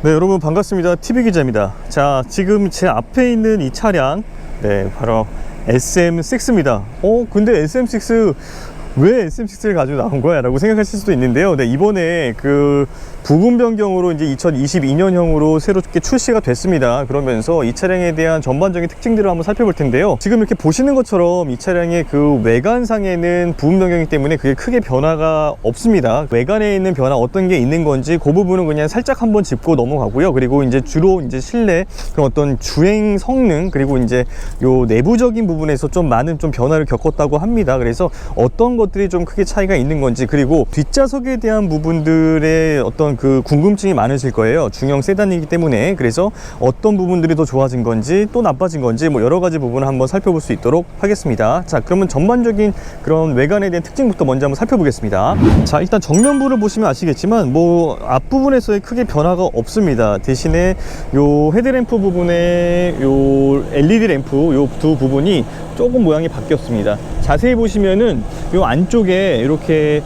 네, 여러분 반갑습니다. TV 기자입니다. 자, 지금 제 앞에 있는 이 차량, 네, 바로 SM6입니다. 근데 SM6 왜 SM6를 가지고 나온 거야? 라고 생각하실 수도 있는데요. 네, 이번에 그 부분 변경으로 이제 2022년형으로 새롭게 출시가 됐습니다. 그러면서 이 차량에 대한 전반적인 특징들을 한번 살펴볼 텐데요. 지금 이렇게 보시는 것처럼 이 차량의 그 외관상에는 부분 변경이기 때문에 그게 크게 변화가 없습니다. 외관에 있는 변화 어떤 게 있는 건지 그 부분은 그냥 살짝 한번 짚고 넘어가고요. 그리고 이제 주로 이제 실내 그런 어떤 주행 성능 그리고 이제 요 내부적인 부분에서 좀 많은 좀 변화를 겪었다고 합니다. 그래서 어떤 것들이 좀 크게 차이가 있는 건지, 그리고 뒷좌석에 대한 부분들의 어떤 그 궁금증이 많으실 거예요. 중형 세단이기 때문에. 그래서 어떤 부분들이 더 좋아진 건지 또 나빠진 건지 뭐 여러 가지 부분을 한번 살펴볼 수 있도록 하겠습니다. 자, 그러면 전반적인 그런 외관에 대한 특징부터 먼저 한번 살펴보겠습니다. 자, 일단 정면부를 보시면 아시겠지만 뭐 앞부분에서의 크게 변화가 없습니다. 대신에 요 헤드램프 부분에 요 LED 램프 요 두 부분이 조금 모양이 바뀌었습니다. 자세히 보시면은 요 안쪽에 이렇게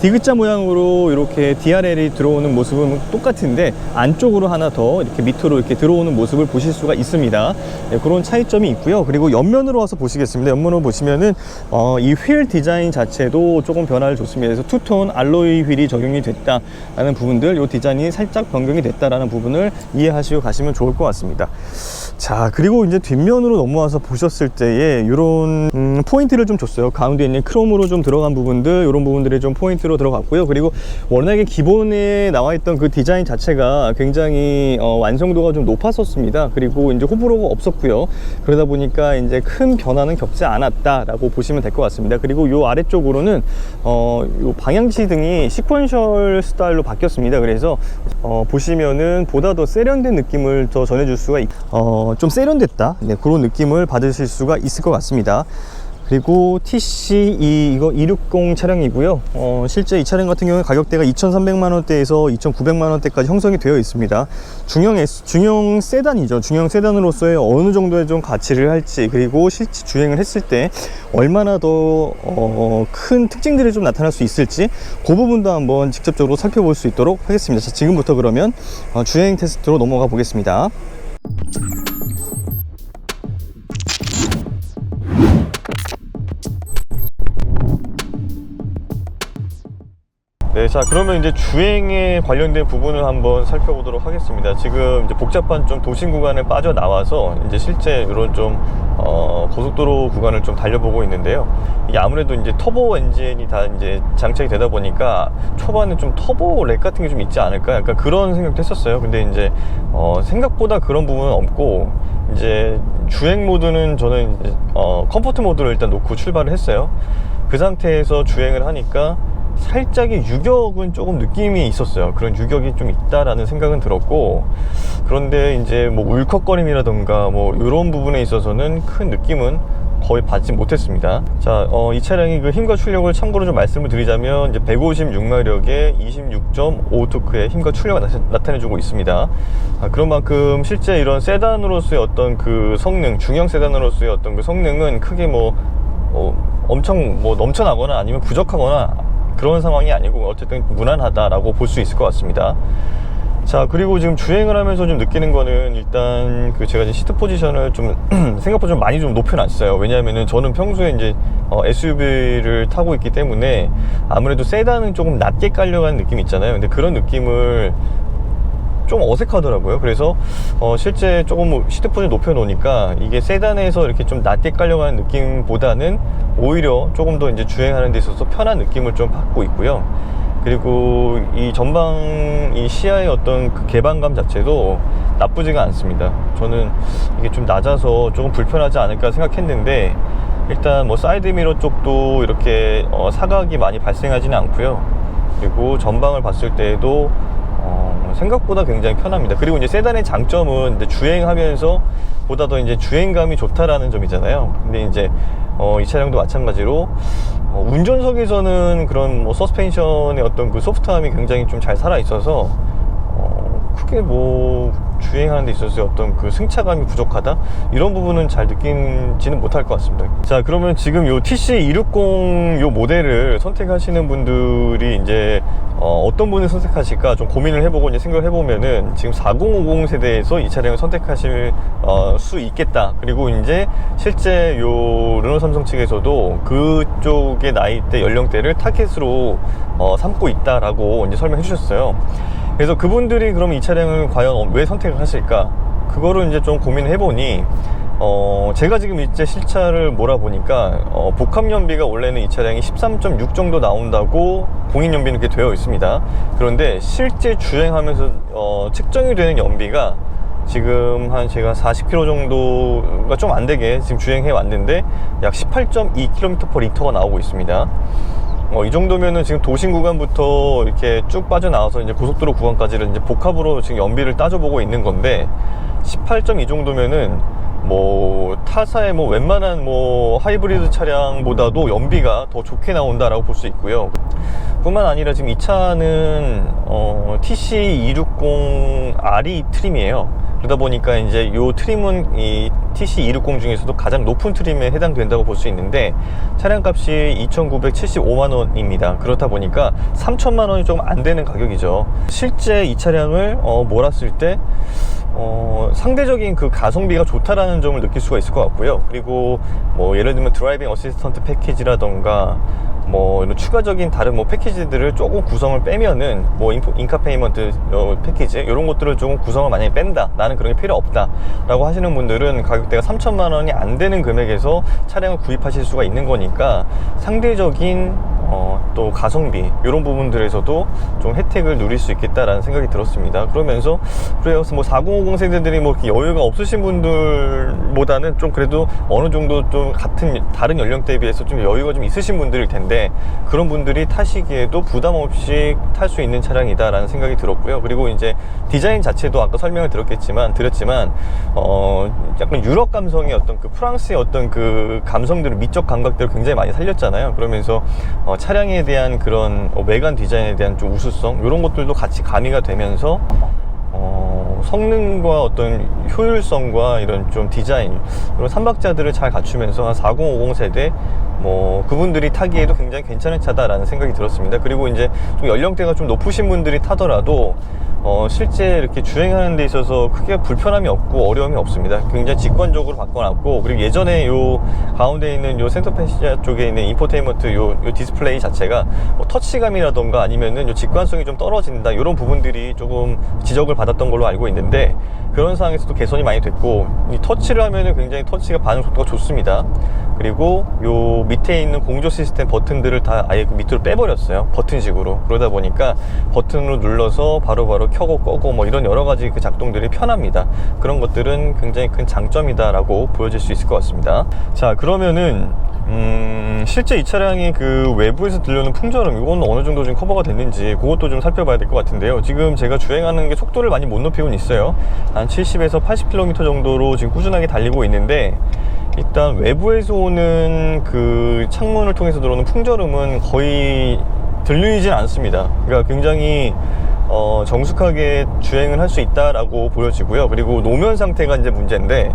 디귿자 모양으로 이렇게 DRL이 들어오는 모습은 똑같은데 안쪽으로 하나 더 이렇게 밑으로 이렇게 들어오는 모습을 보실 수가 있습니다. 네, 그런 차이점이 있고요. 그리고 옆면으로 와서 보시겠습니다. 옆면으로 보시면은 이 휠 디자인 자체도 조금 변화를 줬습니다. 그래서 투톤 알로이 휠이 적용이 됐다라는 부분들, 이 디자인이 살짝 변경이 됐다라는 부분을 이해하시고 가시면 좋을 것 같습니다. 자, 그리고 이제 뒷면으로 넘어와서 보셨을 때에 이런 포인트를 좀 줬어요. 가운데 있는 크롬으로 좀 들어간 부분들, 이런 부분들이 좀 포인트로 들어갔고요. 그리고 워낙에 기본에 나와 있던 그 디자인 자체가 굉장히 완성도가 좀 높았었습니다. 그리고 이제 호불호가 없었고요. 그러다 보니까 이제 큰 변화는 겪지 않았다라고 보시면 될 것 같습니다. 그리고 요 아래쪽으로는 요 방향지 등이 시퀀셜 스타일로 바뀌었습니다. 그래서 보시면은 보다 더 세련된 느낌을 더 전해줄 수가 좀 세련됐다, 네, 그런 느낌을 받으실 수가 있을 것 같습니다. 그리고 TC 이거 260 차량이고요. 실제 이 차량 같은 경우에 가격대가 2,300만원대에서 2,900만원대까지 형성이 되어 있습니다. 중형 세단이죠. 중형 세단으로서의 어느 정도의 좀 가치를 할지, 그리고 실제 주행을 했을 때 얼마나 더 큰 특징들이 좀 나타날 수 있을지, 그 부분도 한번 직접적으로 살펴볼 수 있도록 하겠습니다. 자, 지금부터 그러면 주행 테스트로 넘어가 보겠습니다. 네, 자, 그러면 이제 주행에 관련된 부분을 한번 살펴보도록 하겠습니다. 지금 이제 복잡한 좀 도심 구간을 빠져나와서 이제 실제 이런 좀 고속도로 구간을 좀 달려보고 있는데요. 이게 아무래도 이제 터보 엔진이 다 이제 장착이 되다 보니까 초반에 좀 터보 렉 같은 게 좀 있지 않을까, 약간 그런 생각도 했었어요. 근데 이제 생각보다 그런 부분은 없고, 이제 주행 모드는 저는 이제 컴포트 모드를 일단 놓고 출발을 했어요. 그 상태에서 주행을 하니까 살짝의 유격은 조금 느낌이 있었어요. 그런 유격이 좀 있다라는 생각은 들었고, 그런데 이제 뭐 울컥거림이라던가 뭐 이런 부분에 있어서는 큰 느낌은 거의 받지 못했습니다. 자, 이 차량이 그 힘과 출력을 참고로 좀 말씀을 드리자면 이제 156마력에 26.5토크의 힘과 출력을 나타내주고 있습니다. 그런 만큼 실제 이런 세단으로서의 어떤 그 성능, 중형 세단으로서의 어떤 그 성능은 크게 엄청 넘쳐나거나 아니면 부족하거나 그런 상황이 아니고 어쨌든 무난하다라고 볼 수 있을 것 같습니다. 자, 그리고 지금 주행을 하면서 좀 느끼는 거는 일단 그 제가 이제 시트 포지션을 좀 생각보다 좀 많이 좀 높여놨어요. 왜냐하면은 저는 평소에 이제 SUV를 타고 있기 때문에 아무래도 세단은 조금 낮게 깔려가는 느낌이 있잖아요. 근데 그런 느낌을 좀 어색하더라고요. 그래서 실제 조금 시트 포지션 높여놓으니까 이게 세단에서 이렇게 좀 낮게 깔려가는 느낌보다는 오히려 조금 더 이제 주행하는 데 있어서 편한 느낌을 좀 받고 있고요. 그리고 이 전방 이 시야의 어떤 그 개방감 자체도 나쁘지가 않습니다. 저는 이게 좀 낮아서 조금 불편하지 않을까 생각했는데, 일단 뭐 사이드미러 쪽도 이렇게 사각이 많이 발생하지는 않고요. 그리고 전방을 봤을 때에도 생각보다 굉장히 편합니다. 그리고 이제 세단의 장점은 이제 주행하면서 보다 더 이제 주행감이 좋다라는 점이잖아요. 근데 이제 이 차량도 마찬가지로 운전석에서는 그런 뭐 서스펜션의 어떤 그 소프트함이 굉장히 좀 잘 살아 있어서 크게 뭐 주행하는 데 있어서 어떤 그 승차감이 부족하다, 이런 부분은 잘 느끼지는 못할 것 같습니다. 자, 그러면 지금 요 TC260 요 모델을 선택하시는 분들이 이제 어떤 분을 선택하실까 좀 고민을 해보고 이제 생각을 해보면은 지금 4050 세대에서 이 차량을 선택하실 수 있겠다. 그리고 이제 실제 요 르노 삼성 측에서도 그쪽의 나이대 연령대를 타겟으로 삼고 있다라고 이제 설명해 주셨어요. 그래서 그분들이 그럼 이 차량을 과연 왜 선택을 하실까? 그거를 이제 좀 고민을 해보니 제가 지금 이제 실차를 몰아보니까 복합연비가 원래는 이 차량이 13.6 정도 나온다고 공인연비는 그렇게 되어 있습니다. 그런데 실제 주행하면서 측정이 되는 연비가 지금 한 제가 40km 정도가 좀 안되게 지금 주행해 왔는데 약 18.2km/L가 나오고 있습니다. 이 정도면은 지금 도심 구간부터 이렇게 쭉 빠져나와서 이제 고속도로 구간까지를 이제 복합으로 지금 연비를 따져보고 있는 건데 18.2 정도면은 뭐 타사의 뭐 웬만한 뭐 하이브리드 차량보다도 연비가 더 좋게 나온다라고 볼 수 있고요. 뿐만 아니라 지금 이 차는 TC260RE 트림이에요. 그러다 보니까 이제 요 트림은 이 TC260 중에서도 가장 높은 트림에 해당된다고 볼 수 있는데 차량값이 2,975만원입니다. 그렇다 보니까 3천만원이 조금 안 되는 가격이죠. 실제 이 차량을 몰았을 때 상대적인 그 가성비가 좋다라는 점을 느낄 수가 있을 것 같고요. 그리고 뭐 예를 들면 드라이빙 어시스턴트 패키지라던가 뭐 이런 추가적인 다른 뭐 패키지들을 조금 구성을 빼면은 뭐 인카페이먼트 패키지 이런 것들을 조금 구성을 만약에 뺀다, 나는 그런 게 필요 없다 라고 하시는 분들은 가격대가 3천만원이 안 되는 금액에서 차량을 구입하실 수가 있는 거니까 상대적인 또 가성비 이런 부분들에서도 좀 혜택을 누릴 수 있겠다라는 생각이 들었습니다. 그러면서 그래요, 뭐 4050 세대들이 뭐 이렇게 여유가 없으신 분들보다는 좀 그래도 어느 정도 좀 같은 다른 연령대에 비해서 좀 여유가 좀 있으신 분들일 텐데 그런 분들이 타시기에도 부담 없이 탈 수 있는 차량이다라는 생각이 들었고요. 그리고 이제 디자인 자체도 아까 설명을 드렸지만 약간 유럽 감성의 어떤 그 프랑스의 어떤 그 감성들을, 미적 감각들을 굉장히 많이 살렸잖아요. 그러면서 차량에 대한 그런 외관 디자인에 대한 좀 우수성 이런 것들도 같이 가미가 되면서 성능과 어떤 효율성과 이런 좀 디자인 이런 삼박자들을 잘 갖추면서 한 4050 세대 뭐 그분들이 타기에도 굉장히 괜찮은 차다라는 생각이 들었습니다. 그리고 이제 좀 연령대가 좀 높으신 분들이 타더라도 실제 이렇게 주행하는 데 있어서 크게 불편함이 없고 어려움이 없습니다. 굉장히 직관적으로 바꿔놨고, 그리고 예전에 요 가운데 있는 요 센터페시아 쪽에 있는 인포테인먼트 요 디스플레이 자체가 뭐 터치감이라던가 아니면은 요 직관성이 좀 떨어진다 이런 부분들이 조금 지적을 받았던 걸로 알고 있는데 그런 상황에서도 개선이 많이 됐고, 이 터치를 하면은 굉장히 터치가 반응 속도가 좋습니다. 그리고 요 밑에 있는 공조 시스템 버튼들을 다 아예 그 밑으로 빼버렸어요. 버튼식으로. 그러다 보니까 버튼으로 눌러서 바로바로 켜고 꺼고 뭐 이런 여러 가지 그 작동들이 편합니다. 그런 것들은 굉장히 큰 장점이다라고 보여질 수 있을 것 같습니다. 자, 그러면은 실제 이 차량이 그 외부에서 들려오는 풍절음 이건 어느 정도 좀 커버가 됐는지 그것도 좀 살펴봐야 될 것 같은데요. 지금 제가 주행하는 게 속도를 많이 못 높이고는 있어요. 한 70에서 80km 정도로 지금 꾸준하게 달리고 있는데 일단 외부에서 오는 그 창문을 통해서 들어오는 풍절음은 거의 들리진 않습니다. 그러니까 굉장히 정숙하게 주행을 할 수 있다라고 보여지고요. 그리고 노면 상태가 이제 문제인데,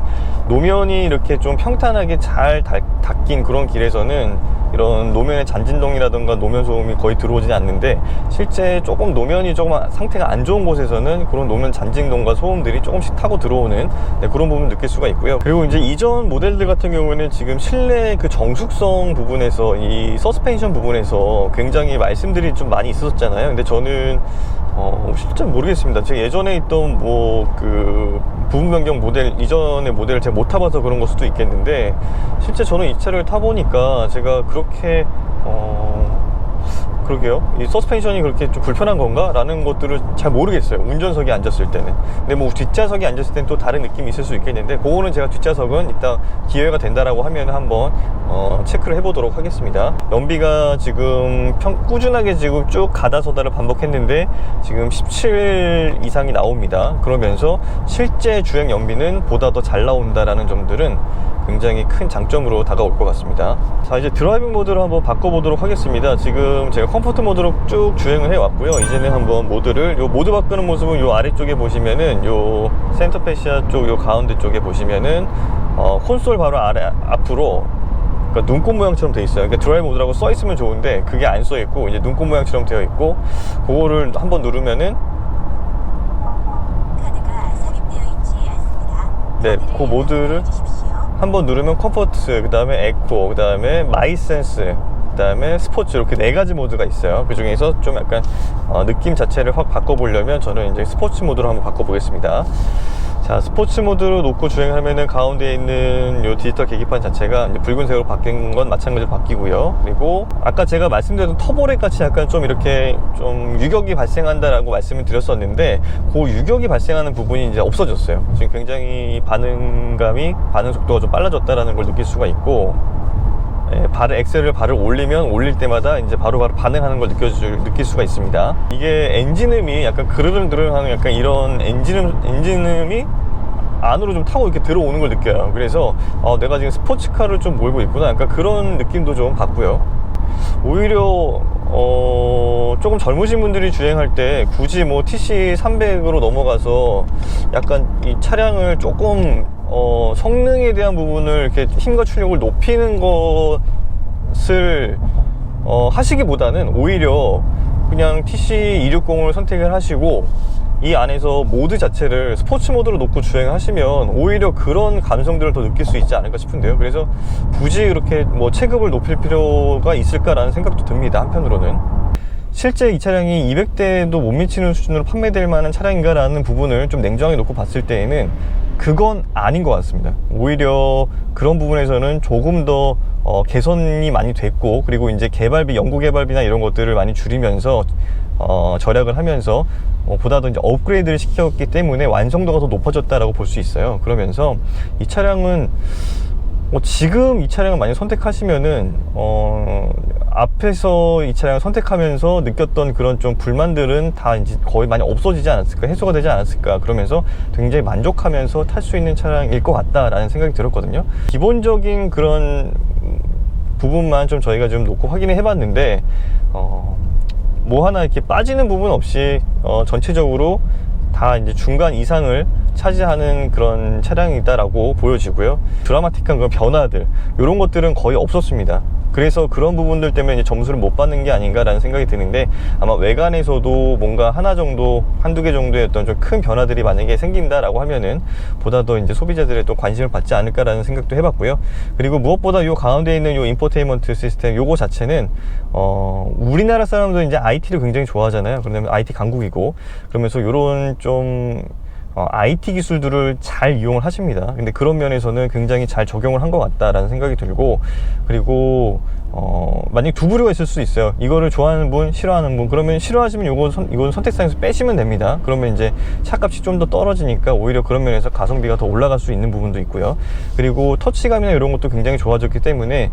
노면이 이렇게 좀 평탄하게 잘 닦인 그런 길에서는 이런 노면의 잔진동이라든가 노면 소음이 거의 들어오지 않는데, 실제 조금 노면이 조금 상태가 안 좋은 곳에서는 그런 노면 잔진동과 소음들이 조금씩 타고 들어오는 그런 부분 느낄 수가 있고요. 그리고 이제 이전 모델들 같은 경우에는 지금 실내 그 정숙성 부분에서, 이 서스펜션 부분에서 굉장히 말씀들이 좀 많이 있었잖아요. 근데 저는 실제 모르겠습니다. 제가 예전에 있던 뭐 그 부분 변경 모델, 이전의 모델을 제가 못 타봐서 그런 걸 수도 있겠는데, 실제 저는 이 차를 타보니까 제가 그렇게 그러게요, 이 서스펜션이 그렇게 좀 불편한 건가? 라는 것들을 잘 모르겠어요, 운전석에 앉았을 때는. 근데 뭐 뒷좌석에 앉았을 때는 또 다른 느낌이 있을 수 있겠는데, 그거는 제가 뒷좌석은 이따 기회가 된다라고 하면 한번 체크를 해보도록 하겠습니다. 연비가 지금 꾸준하게 지금 쭉 가다서다를 반복했는데 지금 17 이상이 나옵니다. 그러면서 실제 주행 연비는 보다 더 잘 나온다라는 점들은 굉장히 큰 장점으로 다가올 것 같습니다. 자, 이제 드라이빙 모드를 한번 바꿔보도록 하겠습니다. 지금 제가 컴포트 모드로 쭉 주행을 해왔고요. 이제는 한번 모드를, 요 모드 바꾸는 모습은 요 아래쪽에 보시면은 요 센터페시아 쪽 요 가운데 쪽에 보시면은 콘솔 바로 앞으로 그러니까 눈꽃 모양처럼 되어 있어요. 그러니까 드라이브 모드라고 써 있으면 좋은데 그게 안 써 있고 이제 눈꽃 모양처럼 되어 있고, 그거를 한번 누르면은 카드가 삽입되어 있지 않습니다. 네, 그 모드를 한번 누르면 컴포트, 그 다음에 에코, 그 다음에 마이 센스, 그 다음에 스포츠, 이렇게 4가지 모드가 있어요. 그 중에서 좀 약간 느낌 자체를 확 바꿔보려면 저는 이제 스포츠 모드로 한번 바꿔보겠습니다. 자, 스포츠 모드로 놓고 주행하면은 가운데 있는 요 디지털 계기판 자체가 이제 붉은색으로 바뀐 건 마찬가지로 바뀌고요. 그리고 아까 제가 말씀드렸던 터보렉 같이 약간 좀 이렇게 좀 유격이 발생한다라고 말씀을 드렸었는데, 그 유격이 발생하는 부분이 이제 없어졌어요. 지금 굉장히 반응 속도가 좀 빨라졌다라는 걸 느낄 수가 있고, 엑셀을 발을 올리면 올릴 때마다 이제 바로바로 반응하는 걸 느낄 수가 있습니다. 이게 엔진음이 약간 그르릉그르릉 약간 이런 엔진음이 안으로 좀 타고 이렇게 들어오는 걸 느껴요. 그래서 내가 지금 스포츠카를 좀 몰고 있구나, 약간 그런 느낌도 좀 받고요. 오히려 조금 젊으신 분들이 주행할 때 굳이 뭐 TC300으로 넘어가서 약간 이 차량을 조금 성능에 대한 부분을 이렇게 힘과 출력을 높이는 것을 하시기보다는 오히려 그냥 TC260을 선택을 하시고 이 안에서 모드 자체를 스포츠 모드로 놓고 주행하시면 오히려 그런 감성들을 더 느낄 수 있지 않을까 싶은데요. 그래서 굳이 그렇게 뭐 체급을 높일 필요가 있을까라는 생각도 듭니다. 한편으로는 실제 이 차량이 200대도 못 미치는 수준으로 판매될 만한 차량인가 라는 부분을 좀 냉정하게 놓고 봤을 때에는 그건 아닌 것 같습니다. 오히려 그런 부분에서는 조금 더 개선이 많이 됐고, 그리고 이제 연구 개발비나 이런 것들을 많이 줄이면서 절약을 하면서 보다 더 이제 업그레이드를 시켰기 때문에 완성도가 더 높아졌다라고 볼 수 있어요. 그러면서 이 차량은 지금 이 차량을 많이 선택하시면은 앞에서 이 차량을 선택하면서 느꼈던 그런 좀 불만들은 다 이제 거의 많이 없어지지 않았을까, 해소가 되지 않았을까, 그러면서 굉장히 만족하면서 탈 수 있는 차량일 것 같다라는 생각이 들었거든요. 기본적인 그런 부분만 좀 저희가 좀 놓고 확인을 해봤는데 뭐 하나 이렇게 빠지는 부분 없이 전체적으로 다 이제 중간 이상을 차지하는 그런 차량이다라고 보여지고요. 드라마틱한 그런 변화들, 이런 것들은 거의 없었습니다. 그래서 그런 부분들 때문에 이제 점수를 못 받는 게 아닌가라는 생각이 드는데, 아마 외관에서도 뭔가 한두 개 정도의 어떤 좀 큰 변화들이 만약에 생긴다라고 하면은 보다 더 이제 소비자들의 또 관심을 받지 않을까라는 생각도 해봤고요. 그리고 무엇보다 요 가운데 있는 요 인포테인먼트 시스템, 요거 자체는 우리나라 사람들은 이제 IT를 굉장히 좋아하잖아요. 그러면 IT 강국이고, 그러면서 요런 좀 IT 기술들을 잘 이용을 하십니다. 근데 그런 면에서는 굉장히 잘 적용을 한 것 같다라는 생각이 들고, 그리고 만약 두 부류가 있을 수 있어요. 이거를 좋아하는 분, 싫어하는 분. 그러면 싫어하시면 이건 선택상에서 빼시면 됩니다. 그러면 이제 차값이 좀 더 떨어지니까 오히려 그런 면에서 가성비가 더 올라갈 수 있는 부분도 있고요. 그리고 터치감이나 이런 것도 굉장히 좋아졌기 때문에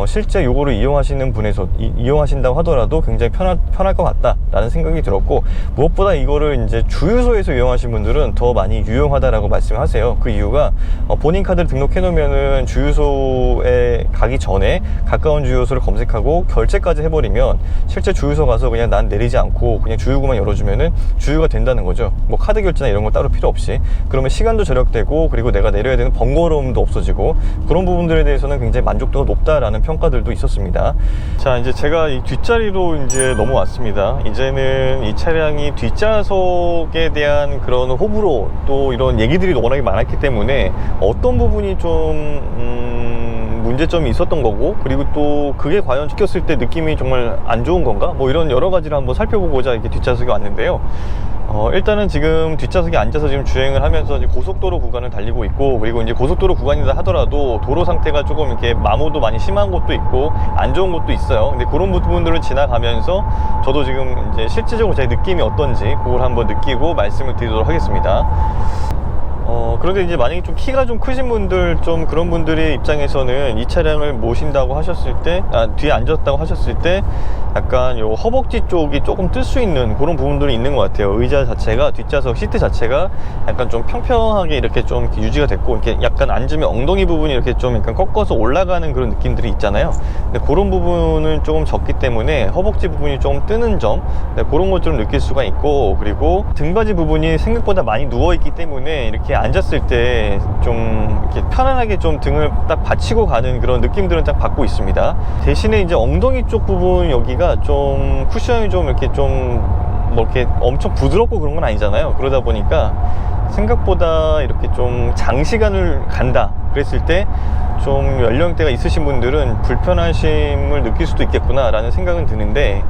실제 요거를 이용하신다고 하더라도 굉장히 편할 것 같다라는 생각이 들었고, 무엇보다 이거를 이제 주유소에서 이용하신 분들은 더 많이 유용하다라고 말씀하세요. 그 이유가 본인 카드를 등록해 놓으면은 주유소에 가기 전에 가까운 주유소를 검색하고 결제까지 해버리면 실제 주유소 가서 그냥 난 내리지 않고 그냥 주유구만 열어주면은 주유가 된다는 거죠. 뭐 카드 결제나 이런 거 따로 필요 없이. 그러면 시간도 절약되고, 그리고 내가 내려야 되는 번거로움도 없어지고, 그런 부분들에 대해서는 굉장히 만족도가 높다라는 평가들도 있었습니다. 자, 이제 제가 이 뒷자리로 이제 넘어왔습니다. 이제는 이 차량이 뒷좌석에 대한 그런 호불호, 또 이런 얘기들이 워낙에 많았기 때문에 어떤 부분이 좀 문제점이 있었던 거고, 그리고 또 그게 과연 시켰을 때 느낌이 정말 안 좋은 건가, 뭐 이런 여러 가지를 한번 살펴보고자 이렇게 뒷좌석에 왔는데요. 일단은 지금 뒷좌석에 앉아서 지금 주행을 하면서 이제 고속도로 구간을 달리고 있고, 그리고 이제 고속도로 구간이다 하더라도 도로 상태가 조금 이렇게 마모도 많이 심한 곳도 있고 안 좋은 곳도 있어요. 근데 그런 부분들을 지나가면서 저도 지금 이제 실질적으로 제 느낌이 어떤지 그걸 한번 느끼고 말씀을 드리도록 하겠습니다. 그런데 이제 만약에 좀 키가 좀 크신 분들, 좀 그런 분들의 입장에서는 이 차량을 모신다고 하셨을 때, 뒤에 앉았다고 하셨을 때 약간 요 허벅지 쪽이 조금 뜰 수 있는 그런 부분들이 있는 것 같아요. 의자 자체가, 뒷좌석 시트 자체가 약간 좀 평평하게 이렇게 좀 유지가 됐고, 이렇게 약간 앉으면 엉덩이 부분이 이렇게 좀 약간 꺾어서 올라가는 그런 느낌들이 있잖아요. 근데 그런 부분은 조금 적기 때문에 허벅지 부분이 조금 뜨는 점, 그런 것 좀 느낄 수가 있고, 그리고 등받이 부분이 생각보다 많이 누워있기 때문에 이렇게 이렇게 앉았을 때 좀 이렇게 편안하게 좀 등을 딱 받치고 가는 그런 느낌들은 딱 받고 있습니다. 대신에 이제 엉덩이 쪽 부분 여기가 좀 쿠션이 좀 이렇게 좀 뭐 이렇게 엄청 부드럽고 그런 건 아니잖아요. 그러다 보니까 생각보다 이렇게 좀 장시간을 간다 그랬을 때 좀 연령대가 있으신 분들은 불편하심을 느낄 수도 있겠구나 라는 생각은 드는데,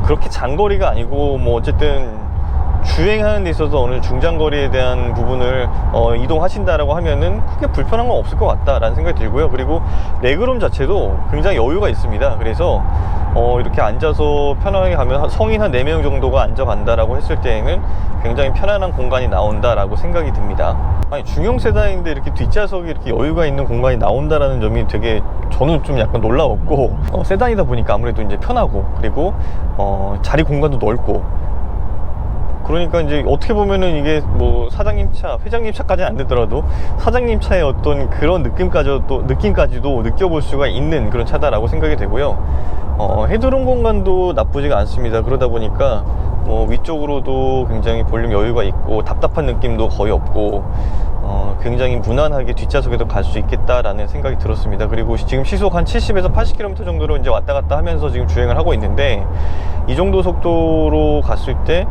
그렇게 장거리가 아니고 뭐 어쨌든 주행하는 데 있어서 어느 중장거리에 대한 부분을 이동하신다라고 하면은 크게 불편한 건 없을 것 같다라는 생각이 들고요. 그리고 레그룸 자체도 굉장히 여유가 있습니다. 그래서 이렇게 앉아서 편하게 가면 성인 한 4명 정도가 앉아간다라고 했을 때에는 굉장히 편안한 공간이 나온다라고 생각이 듭니다. 아니, 중형 세단인데 이렇게 뒷좌석에 이렇게 여유가 있는 공간이 나온다라는 점이 되게 저는 좀 약간 놀라웠고, 세단이다 보니까 아무래도 이제 편하고, 그리고 자리 공간도 넓고, 그러니까 이제 어떻게 보면은 이게 뭐 사장님 차, 회장님 차까지는 안 되더라도 사장님 차의 어떤 그런 느낌까지도 느껴볼 수가 있는 그런 차다라고 생각이 되고요. 헤드룸 공간도 나쁘지가 않습니다. 그러다 보니까 뭐 위쪽으로도 굉장히 볼륨 여유가 있고 답답한 느낌도 거의 없고, 굉장히 무난하게 뒷좌석에도 갈 수 있겠다라는 생각이 들었습니다. 그리고 지금 시속 한 70에서 80km 정도로 이제 왔다 갔다 하면서 지금 주행을 하고 있는데, 이 정도 속도로 갔을 때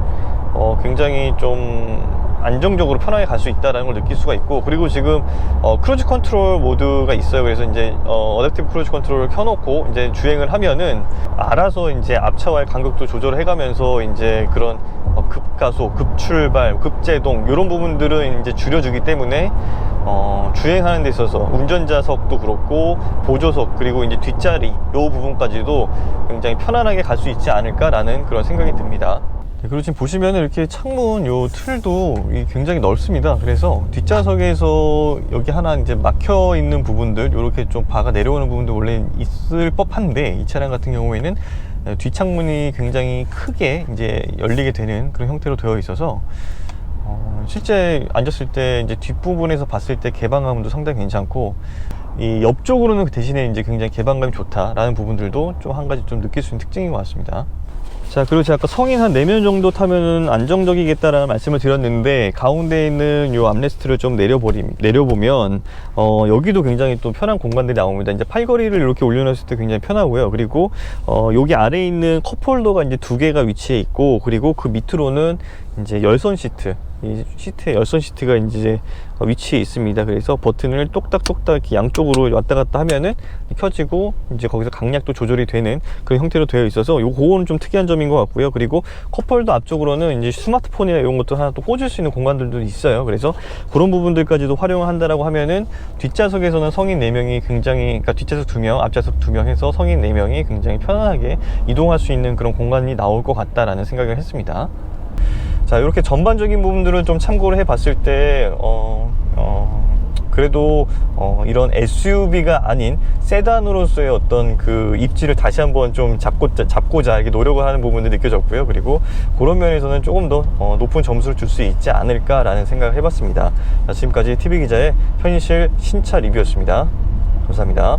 굉장히 좀 안정적으로 편하게 갈 수 있다는 걸 느낄 수가 있고, 그리고 지금 크루즈 컨트롤 모드가 있어요. 그래서 이제 어댑티브 크루즈 컨트롤을 켜놓고 이제 주행을 하면은 알아서 이제 앞차와의 간격도 조절해 가면서 이제 그런 급가속, 급출발, 급제동 이런 부분들은 이제 줄여주기 때문에 주행하는 데 있어서 운전자석도 그렇고 보조석, 그리고 이제 뒷자리 이 부분까지도 굉장히 편안하게 갈 수 있지 않을까라는 그런 생각이 듭니다. 그리고 지금 보시면 이렇게 창문 요 틀도 굉장히 넓습니다. 그래서 뒷좌석에서 여기 하나 이제 막혀 있는 부분들, 이렇게 좀 바가 내려오는 부분도 원래 있을 법한데, 이 차량 같은 경우에는 뒷창문이 굉장히 크게 이제 열리게 되는 그런 형태로 되어 있어서 실제 앉았을 때 이제 뒷부분에서 봤을 때 개방감도 상당히 괜찮고, 이 옆쪽으로는 대신에 이제 굉장히 개방감이 좋다라는 부분들도 좀 한 가지 좀 느낄 수 있는 특징인 것 같습니다. 자, 그리고 제가 아까 성인 한 4명 정도 타면은 안정적이겠다라는 말씀을 드렸는데, 가운데 있는 요 암레스트를 좀 내려보면 여기도 굉장히 또 편한 공간들이 나옵니다. 이제 팔걸이를 이렇게 올려놨을 때 굉장히 편하고요. 그리고 여기 아래에 있는 컵홀더가 이제 2개가 위치해 있고, 그리고 그 밑으로는 이제 열선 시트, 이 시트에 열선 시트가 이제 위치해 있습니다. 그래서 버튼을 똑딱똑딱 이렇게 양쪽으로 왔다 갔다 하면은 켜지고, 이제 거기서 강약도 조절이 되는 그런 형태로 되어 있어서 그거는 좀 특이한 점인 것 같고요. 그리고 컵홀더 앞쪽으로는 이제 스마트폰이나 이런 것도 하나 또 꽂을 수 있는 공간들도 있어요. 그래서 그런 부분들까지도 활용을 한다라고 하면은 뒷좌석에서는 성인 4명이 굉장히, 그러니까 뒷좌석 2명, 앞좌석 2명 해서 성인 4명이 굉장히 편안하게 이동할 수 있는 그런 공간이 나올 것 같다라는 생각을 했습니다. 자, 이렇게 전반적인 부분들은 좀 참고를 해 봤을 때 그래도 이런 SUV가 아닌 세단으로서의 어떤 그 입지를 다시 한번 좀 잡고자 이렇게 노력을 하는 부분도 느껴졌고요. 그리고 그런 면에서는 조금 더 높은 점수를 줄 수 있지 않을까라는 생각을 해봤습니다. 자, 지금까지 TV기자의 편의실 신차 리뷰였습니다. 감사합니다.